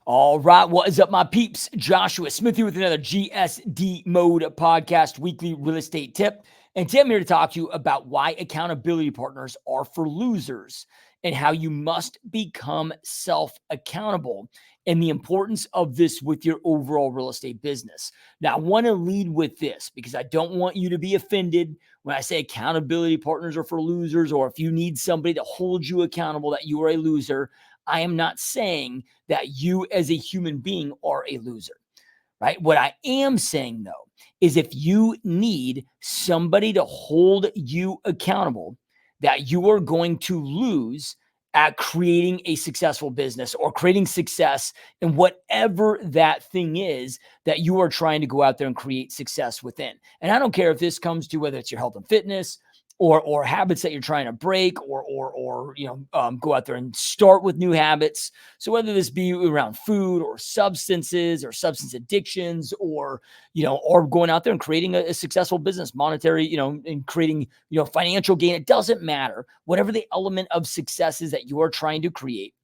All right, what is up, my peeps? Joshua Smith here with another GSD Mode podcast weekly real estate tip. And today I'm here to talk to you about why accountability partners are for losers and how you must become self-accountable and the importance of this with your overall real estate business. Now, I want to lead with this because I don't want you to be offended when I say accountability partners are for losers, or if you need somebody to hold you accountable that you are a loser. I am not saying that you as a human being are a loser, right? What I am saying, though, is if you need somebody to hold you accountable, that you are going to lose at creating a successful business or creating success in whatever that thing is that you are trying to go out there and create success within. And I don't care if this comes to whether it's your health and fitness, or habits that you're trying to break, or go out there and start with new habits. So whether this be around food or substances or substance addictions, or going out there and creating a successful business, monetary, and creating financial gain, it doesn't matter. Whatever the element of success is that you are trying to create,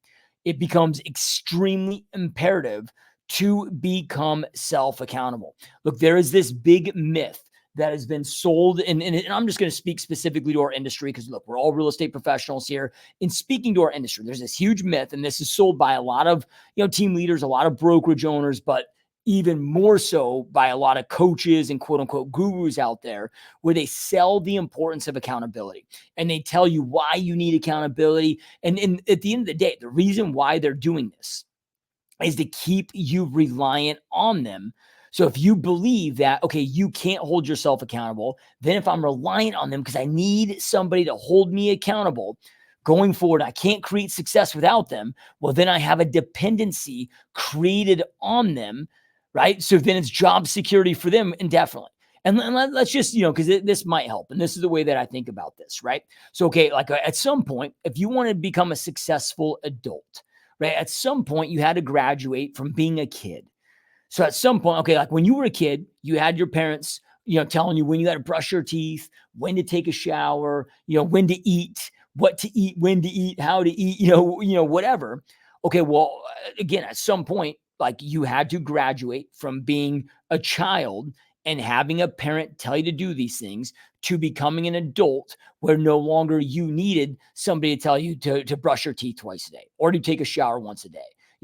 it becomes extremely imperative to become self-accountable. Look, there is this big myth that has been sold, and I'm just going to speak specifically to our industry because, look, we're all real estate professionals here. In speaking to our industry, there's this huge myth, and this is sold by a lot of team leaders, a lot of brokerage owners, but even more so by a lot of coaches and quote unquote gurus out there, where they sell the importance of accountability and they tell you why you need accountability. And at the end of the day, the reason why they're doing this is to keep you reliant on them. So if you believe that, okay, you can't hold yourself accountable, then if I'm reliant on them because I need somebody to hold me accountable going forward, I can't create success without them. Well, then I have a dependency created on them, right? So then it's job security for them indefinitely. And let's just, because this might help. And this is the way that I think about this, right? So, okay, like at some point, if you want to become a successful adult, right, at some point you had to graduate from being a kid. So at some point, okay, like when you were a kid, you had your parents, telling you when you got to brush your teeth, when to take a shower, when to eat, what to eat, when to eat, how to eat, whatever. Okay, well, again, at some point, like you had to graduate from being a child and having a parent tell you to do these things to becoming an adult where no longer you needed somebody to tell you to brush your teeth twice a day or to take a shower once a day,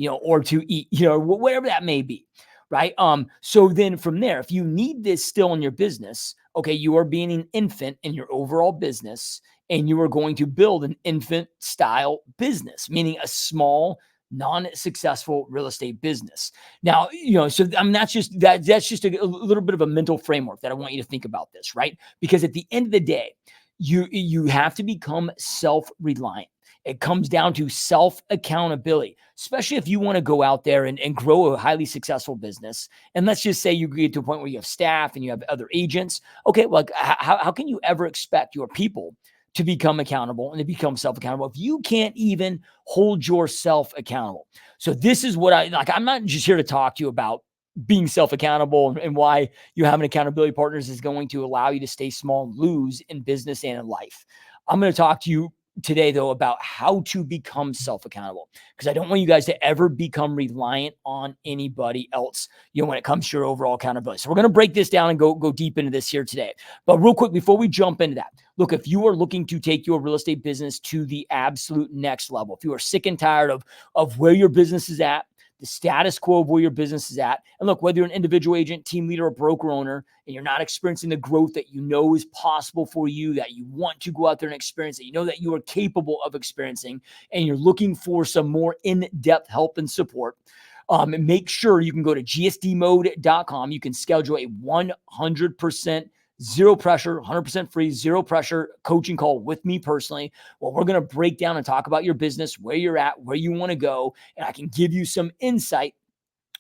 or to eat, whatever that may be. Right. So then from there, if you need this still in your business, okay, you are being an infant in your overall business, and you are going to build an infant style business, meaning a small, non-successful real estate business. Now, so that's just a little bit of a mental framework that I want you to think about this, right? Because at the end of the day, you have to become self-reliant. It comes down to self-accountability, especially if you want to go out there and grow a highly successful business. And let's just say you get to a point where you have staff and you have other agents. Okay, well, how can you ever expect your people to become accountable and to become self-accountable if you can't even hold yourself accountable? So this is what I'm not just here to talk to you about being self-accountable and why you having accountability partners is going to allow you to stay small and lose in business and in life. I'm going to talk to you today, though, about how to become self-accountable, because I don't want you guys to ever become reliant on anybody else, when it comes to your overall accountability. So we're going to break this down and go deep into this here today. But real quick, before we jump into that, look, if you are looking to take your real estate business to the absolute next level, if you are sick and tired of where your business is at, the status quo of where your business is at. And look, whether you're an individual agent, team leader, or broker owner, and you're not experiencing the growth that you know is possible for you, that you want to go out there and experience, that you know that you are capable of experiencing, and you're looking for some more in-depth help and support, make sure you can go to gsdmode.com. You can schedule a 100% zero pressure, 100% free, zero pressure coaching call with me personally. Well, we're going to break down and talk about your business, where you're at, where you want to go, and I can give you some insight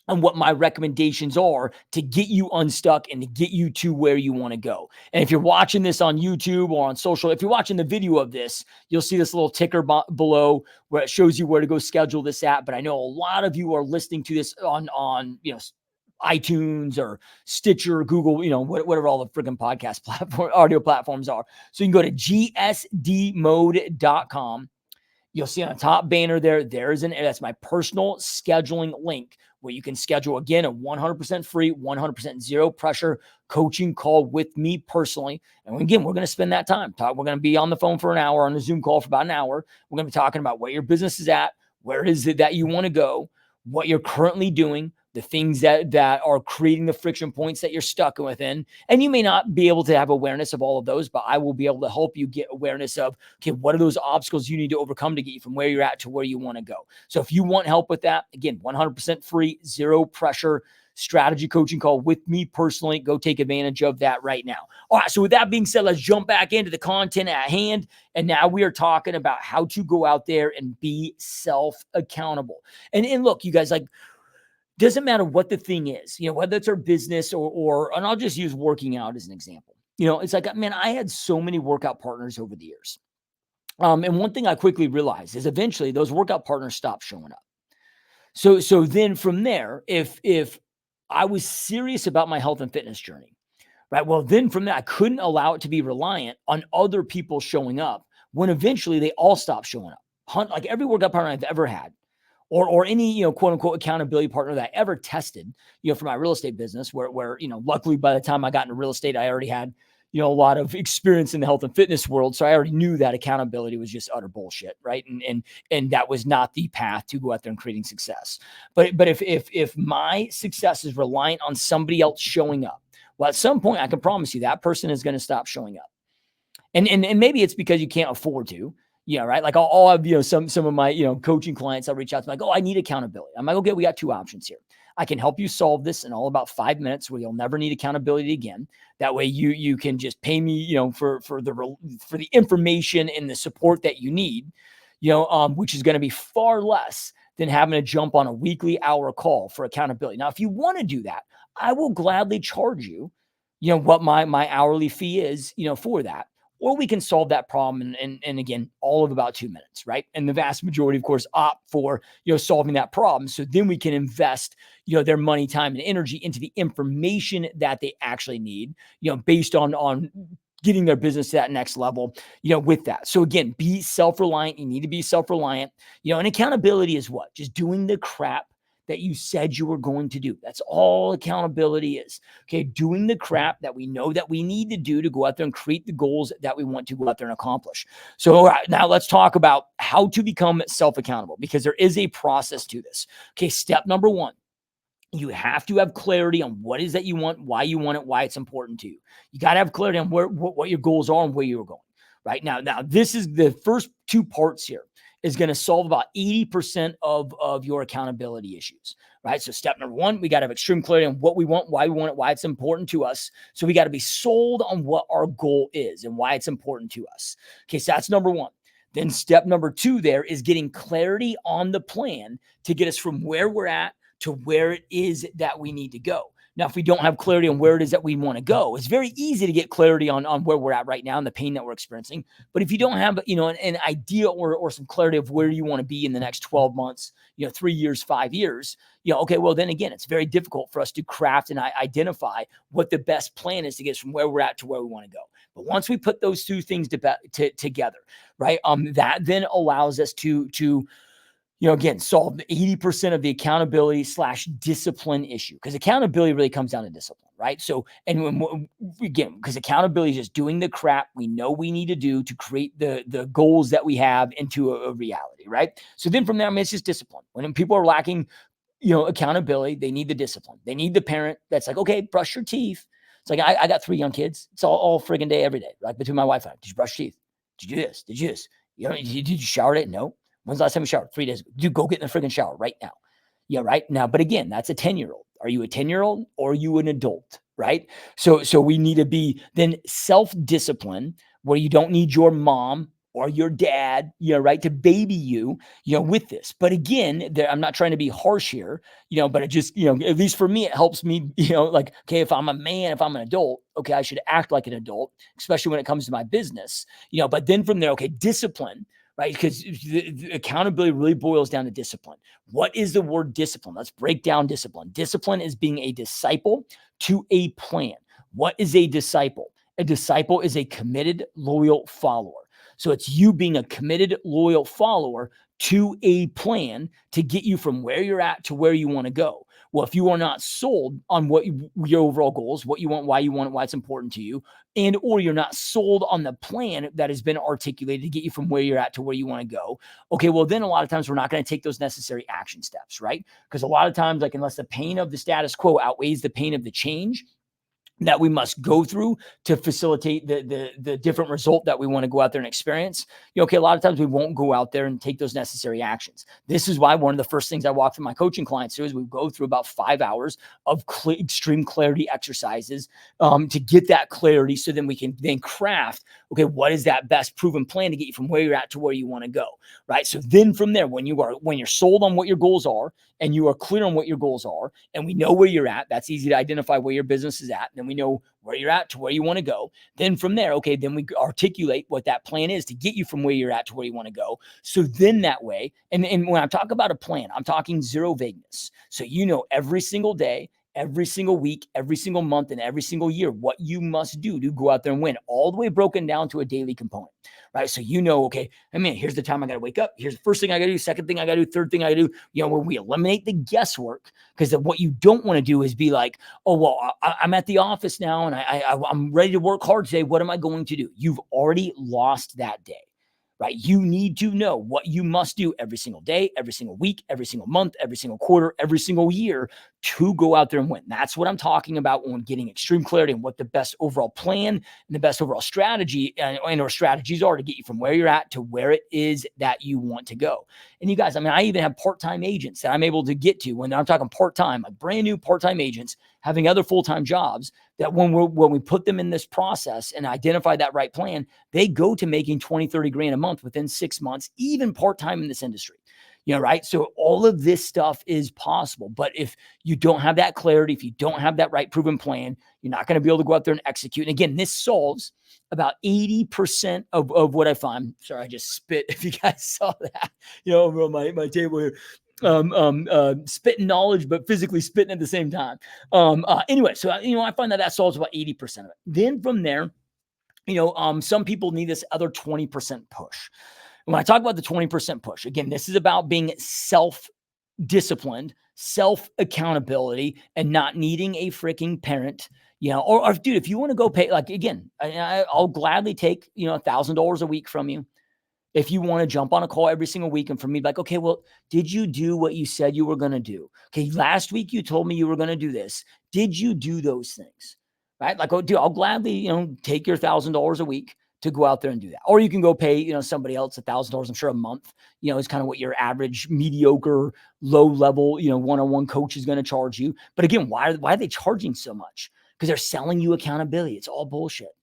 on what my recommendations are to get you unstuck and to get you to where you want to go. And if you're watching this on YouTube or on social, if you're watching the video of this, you'll see this little ticker below where it shows you where to go schedule this at. But I know a lot of you are listening to this on iTunes or Stitcher, Google, whatever all the freaking podcast platform, audio platforms are. So you can go to gsdmode.com You'll see on the top banner that's my personal scheduling link where you can schedule, again, a 100% free, 100% zero pressure coaching call with me personally. And again, we're going to spend that time. We're going to be on the phone for an hour, on a Zoom call for about an hour. We're going to be talking about where your business is at, where is it that you want to go, what you're currently doing, the things that are creating the friction points that you're stuck within. And you may not be able to have awareness of all of those, but I will be able to help you get awareness of, okay, what are those obstacles you need to overcome to get you from where you're at to where you want to go? So if you want help with that, again, 100% free, zero pressure strategy coaching call with me personally. Go take advantage of that right now. All right. So with that being said, let's jump back into the content at hand. And now we are talking about how to go out there and be self-accountable. And look, you guys, like, doesn't matter what the thing is, whether it's our business and I'll just use working out as an example. It's like, man, I had so many workout partners over the years. And one thing I quickly realized is eventually those workout partners stopped showing up. So then from there, if I was serious about my health and fitness journey, right? Well, then from that, I couldn't allow it to be reliant on other people showing up when eventually they all stopped showing up. Like every workout partner I've ever had, or any, quote unquote accountability partner that I ever tested, for my real estate business where, luckily by the time I got into real estate, I already had, a lot of experience in the health and fitness world. So I already knew that accountability was just utter bullshit. Right. And that was not the path to go out there and creating success. But if my success is reliant on somebody else showing up, well, at some point I can promise you that person is going to stop showing up. And maybe it's because you can't afford to, right? Like I'll have, some of my, coaching clients, I'll reach out to like, oh, I need accountability. I'm like, okay, we got two options here. I can help you solve this in all about 5 minutes where you'll never need accountability again. That way you can just pay me, for the information and the support that you need, which is going to be far less than having to jump on a weekly hour call for accountability. Now, if you want to do that, I will gladly charge you, what my hourly fee is, for that. Or we can solve that problem and again, all of about 2 minutes, right? And the vast majority, of course, opt for, solving that problem. So then we can invest, their money, time, and energy into the information that they actually need, based on getting their business to that next level, with that. So again, be self-reliant. You need to be self-reliant, and accountability is what? Just doing the crap that you said you were going to do. That's all accountability is. Okay. Doing the crap that we know that we need to do to go out there and create the goals that we want to go out there and accomplish. So all right, now let's talk about how to become self-accountable, because there is a process to this. Okay. Step number one, you have to have clarity on what is that you want, why you want it, why it's important to you. You got to have clarity on what your goals are and where you're going. Right now, this is the first two parts here is going to solve about 80% of your accountability issues, right? So step number one, we got to have extreme clarity on what we want, why we want it, why it's important to us. So we got to be sold on what our goal is and why it's important to us. Okay, so that's number one. Then step number two there is getting clarity on the plan to get us from where we're at to where it is that we need to go. Now, if we don't have clarity on where it is that we want to go, it's very easy to get clarity on where we're at right now and the pain that we're experiencing. But if you don't have, an idea or some clarity of where you want to be in the next 12 months, 3 years, 5 years, okay, well, then again, it's very difficult for us to craft and identify what the best plan is to get us from where we're at to where we want to go. But once we put those two things together, right, that then allows us to again, solve 80% of the accountability / discipline issue, because accountability really comes down to discipline, right? So, and again, because accountability is just doing the crap we know we need to do to create the goals that we have into a reality, right? So then from there, it's just discipline. When people are lacking, accountability, they need the discipline. They need the parent that's like, okay, brush your teeth. It's like, I got 3 young kids. It's all friggin' day, every day, like between my wife and I. Did you brush your teeth? Did you do this? Did you do this? Did you shower today? No. When's the last time you showered? 3 days ago. Dude, go get in the freaking shower right now. Yeah, right now. But again, that's a 10-year-old. Are you a 10-year-old or are you an adult? Right. So we need to be then self-discipline, where you don't need your mom or your dad, right, to baby you, with this. But again, I'm not trying to be harsh here, but it just, at least for me, it helps me, like, okay, if I'm a man, if I'm an adult, okay, I should act like an adult, especially when it comes to my business, but then from there, okay, discipline. Right? Because the accountability really boils down to discipline. What is the word discipline? Let's break down discipline. Discipline is being a disciple to a plan. What is a disciple? A disciple is a committed, loyal follower. So it's you being a committed, loyal follower to a plan to get you from where you're at to where you want to go. Well, if you are not sold on what your overall goals, what you want it, why it's important to you, and or you're not sold on the plan that has been articulated to get you from where you're at to where you want to go, okay, well, then a lot of times we're not going to take those necessary action steps, right? Because a lot of times, like, unless the pain of the status quo outweighs the pain of the change that we must go through to facilitate the different result that we want to go out there and experience, okay, a lot of times we won't go out there and take those necessary actions. This is why one of the first things I walk through my coaching clients through is we go through about 5 hours of extreme clarity exercises to get that clarity, so then we can then craft, okay, what is that best proven plan to get you from where you're at to where you want to go, right? So then from there, when you're sold on what your goals are, and you are clear on what your goals are, and we know where you're at, that's easy to identify where your business is at, and then we know where you're at to where you want to go. Then from there, okay, then we articulate what that plan is to get you from where you're at to where you want to go. So then that way, and when I talk about a plan, I'm talking zero vagueness. So every single day, every single week, every single month, and every single year, what you must do to go out there and win, all the way broken down to a daily component, right? So okay, here's the time I got to wake up. Here's the first thing I got to do, second thing I got to do, third thing I got to do, where we eliminate the guesswork, because what you don't want to do is be like, oh, well, I'm at the office now and I'm ready to work hard today. What am I going to do? You've already lost that day. Right? You need to know what you must do every single day, every single week, every single month, every single quarter, every single year to go out there and win. That's what I'm talking about when getting extreme clarity and what the best overall plan and the best overall strategy and or strategies are to get you from where you're at to where it is that you want to go. And you guys, I even have part-time agents that I'm able to get to, when I'm talking part-time, like brand new part-time agents having other full-time jobs, that when we put them in this process and identify that right plan, they go to making 20, 30 grand a month within 6 months, even part-time in this industry. Right? So all of this stuff is possible. But if you don't have that clarity, if you don't have that right proven plan, you're not going to be able to go out there and execute. And again, this solves about 80% of what I find. Sorry, I just spit. If you guys saw that, over on my table here. Spitting knowledge, but physically spitting at the same time. Anyway, so I find that solves about 80% of it. Then from there, some people need this other 20% push. When I talk about the 20% push, again, this is about being self-disciplined, self-accountability, and not needing a freaking parent, or dude, if you want to go pay, like, again, I'll gladly take, $1,000 a week from you. If you want to jump on a call every single week and for me, like, okay, well, did you do what you said you were going to do? Okay, last week you told me you were going to do this. Did you do those things? Right? Like, oh, dude, I'll gladly, take your $1,000 a week to go out there and do that. Or you can go pay, somebody else $1,000, I'm sure, a month, is kind of what your average mediocre, low level, one-on-one coach is going to charge you. But again, why are they charging so much? Because they're selling you accountability. It's all bullshit.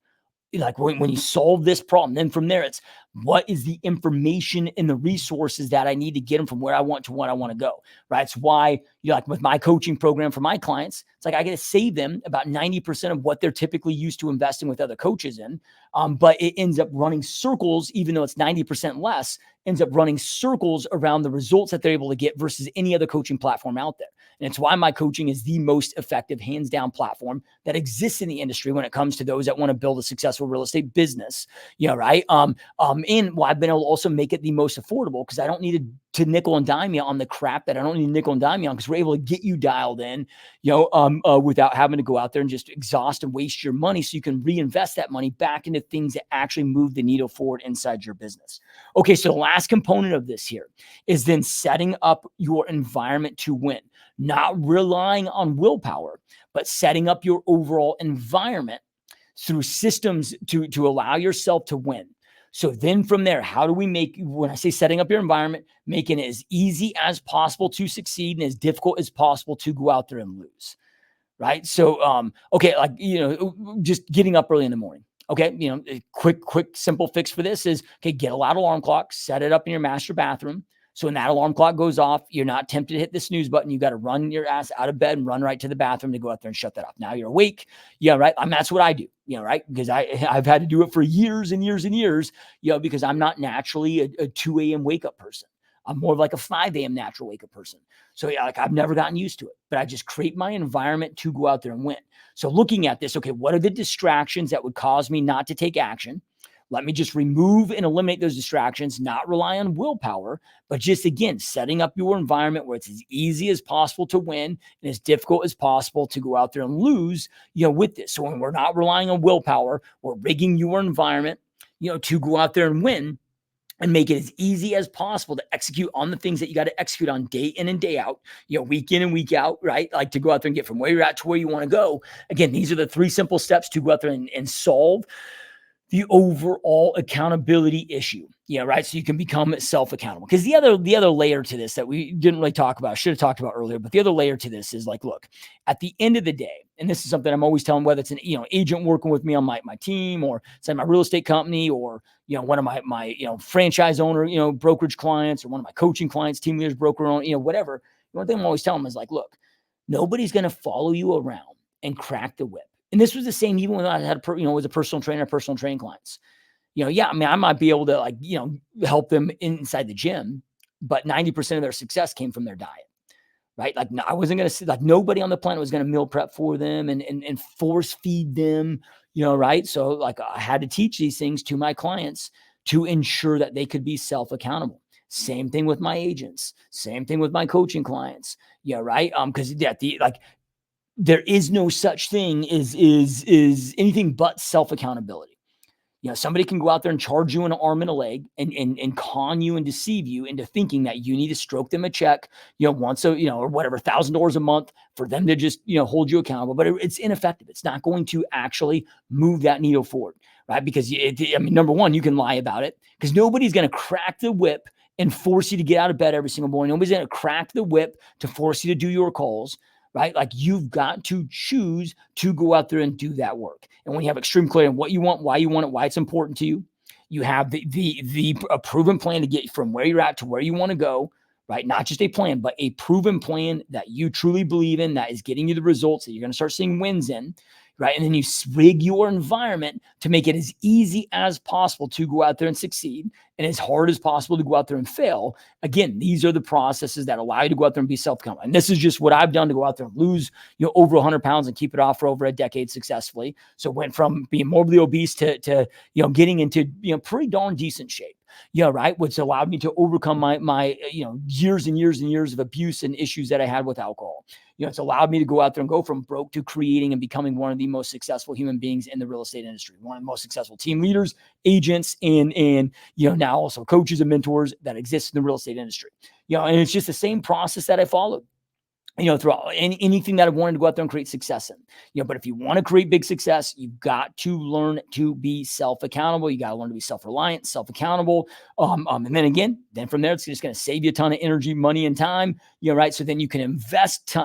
Like when you solve this problem, then from there, it's what is the information and the resources that I need to get them from where I want to what I want to go, right? It's why, like with my coaching program for my clients, it's like I got to save them about 90% of what they're typically used to investing with other coaches in. But it ends up running circles, even though it's 90% less, ends up running circles around the results that they're able to get versus any other coaching platform out there. And it's why my coaching is the most effective, hands down platform that exists in the industry when it comes to those that want to build a successful real estate business, right? And why I've been able to also make it the most affordable, because I don't need to nickel and dime you on the crap that I don't need to nickel and dime you on, because we're able to get you dialed in, without having to go out there and just exhaust and waste your money, so you can reinvest that money back into things that actually move the needle forward inside your business. Okay, so the last component of this here is then setting up your environment to win, not relying on willpower, but setting up your overall environment through systems to allow yourself to win. So then from there, how do we make, when I say setting up your environment, making it as easy as possible to succeed and as difficult as possible to go out there and lose, right? So, okay, like, just getting up early in the morning. Okay, a quick, simple fix for this is, okay, get a loud alarm clock, set it up in your master bathroom. So when that alarm clock goes off, you're not tempted to hit the snooze button. You got to run your ass out of bed and run right to the bathroom to go out there and shut that off. Now you're awake. Yeah, right. That's what I do, right? Because I've had to do it for years and years and years, because I'm not naturally a 2 a.m. wake up person. I'm more of like a 5 a.m. natural wake up person. So like I've never gotten used to it, but I just create my environment to go out there and win. So looking at this, okay, what are the distractions that would cause me not to take action? Let me just remove and eliminate those distractions, not rely on willpower, but just, again, setting up your environment where it's as easy as possible to win and as difficult as possible to go out there and lose, with this. So when we're not relying on willpower, we're rigging your environment, to go out there and win, and make it as easy as possible to execute on the things that you got to execute on day in and day out, week in and week out, right? Like to go out there and get from where you're at to where you want to go. Again, these are the 3 simple steps to go out there and solve the overall accountability issue. Right. So you can become self-accountable. Because the other layer to this that we didn't really talk about, should have talked about earlier, but the other layer to this is like, look, at the end of the day, and this is something I'm always telling, whether it's an agent working with me on my team, or say my real estate company, or one of my franchise owner, brokerage clients, or one of my coaching clients, team leaders, broker owner, whatever. One thing I'm always telling them is like, look, nobody's going to follow you around and crack the whip. And this was the same even when I had, was a personal trainer, personal training clients. I mean, I might be able to help them inside the gym, but 90% of their success came from their diet, right? Like I wasn't going to see, nobody on the planet was going to meal prep for them and force feed them, right? So like I had to teach these things to my clients to ensure that they could be self-accountable. Same thing with my agents, same thing with my coaching clients. Right. Cause there is no such thing as anything but self-accountability. Somebody can go out there and charge you an arm and a leg and con you and deceive you into thinking that you need to stroke them a check, once or whatever, $1,000 a month for them to just, hold you accountable. But it's ineffective. It's not going to actually move that needle forward, right? Because number one, you can lie about it because nobody's going to crack the whip and force you to get out of bed every single morning. Nobody's going to crack the whip to force you to do your calls. Right? Like you've got to choose to go out there and do that work. And when you have extreme clarity on what you want, why you want it, why it's important to you, you have a proven plan to get from where you're at to where you want to go, right? Not just a plan, but a proven plan that you truly believe in, that is getting you the results that you're going to start seeing wins in, right? And then you rig your environment to make it as easy as possible to go out there and succeed and as hard as possible to go out there and fail. Again, these are the processes that allow you to go out there and be self-accountable. And this is just what I've done to go out there and lose, over 100 pounds and keep it off for over a decade successfully. So went from being morbidly obese to getting into, pretty darn decent shape. Right. Which allowed me to overcome my years and years and years of abuse and issues that I had with alcohol. It's allowed me to go out there and go from broke to creating and becoming one of the most successful human beings in the real estate industry, one of the most successful team leaders, agents, and now also coaches and mentors that exist in the real estate industry. And it's just the same process that I followed. Throughout anything that I wanted to go out there and create success in, but if you want to create big success, you've got to learn to be self-accountable. You got to learn to be self-reliant, self-accountable. And then from there, it's just going to save you a ton of energy, money, and time, right? So then you can invest,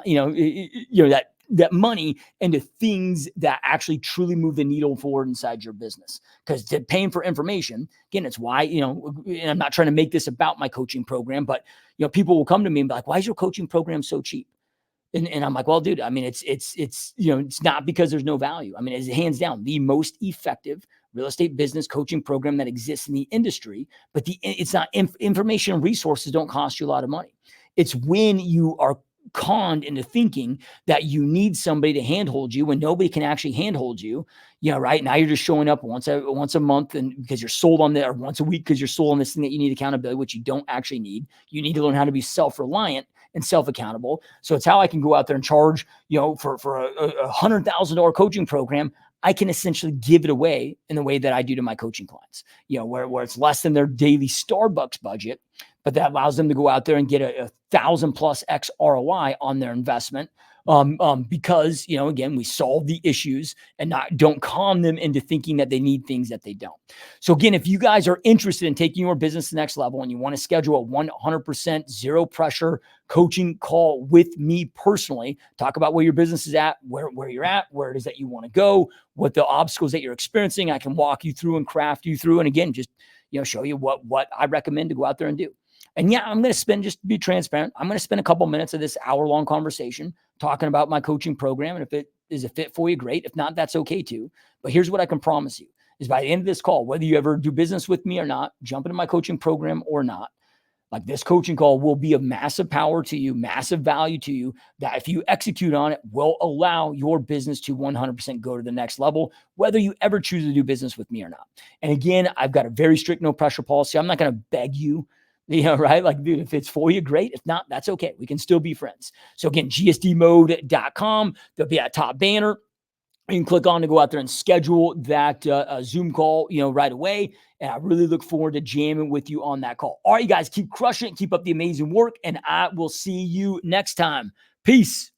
that money into things that actually truly move the needle forward inside your business. Because paying for information, again, it's why, and I'm not trying to make this about my coaching program, but, people will come to me and be like, why is your coaching program so cheap? And I'm like, well, dude, I mean, it's not because there's no value. I mean, it's hands down the most effective real estate business coaching program that exists in the industry, but it's not information and resources don't cost you a lot of money. It's when you are conned into thinking that you need somebody to handhold you when nobody can actually handhold you. Right now you're just showing up once a month and because you're sold on or once a week because you're sold on this thing that you need accountability, which you don't actually need. You need to learn how to be self-reliant and self-accountable. So it's how I can go out there and charge, for a $100,000 coaching program. I can essentially give it away in the way that I do to my coaching clients, where it's less than their daily Starbucks budget, but that allows them to go out there and get a 1,000+ X ROI on their investment. Because, again, we solve the issues and don't calm them into thinking that they need things that they don't. So again, if you guys are interested in taking your business to the next level and you want to schedule a 100% zero pressure coaching call with me personally, talk about where your business is at, where you're at, where it is that you want to go, what the obstacles that you're experiencing, I can walk you through and craft you through. And again, just, show you what I recommend to go out there and do. And yeah, I'm going to just to be transparent, I'm going to spend a couple minutes of this hour-long conversation talking about my coaching program. And if it is a fit for you, great. If not, that's okay too. But here's what I can promise you is by the end of this call, whether you ever do business with me or not, jump into my coaching program or not, Like, this coaching call will be of massive power to you, massive value to you, that if you execute on it, will allow your business to 100% go to the next level, whether you ever choose to do business with me or not. And again, I've got a very strict no pressure policy. I'm not going to beg you, right? Like, dude, if it's for you, great. If not, that's okay. We can still be friends. So again, gsdmode.com. There'll be a top banner. You can click on to go out there and schedule that Zoom call, right away. And I really look forward to jamming with you on that call. All right, you guys, keep crushing it. Keep up the amazing work. And I will see you next time. Peace.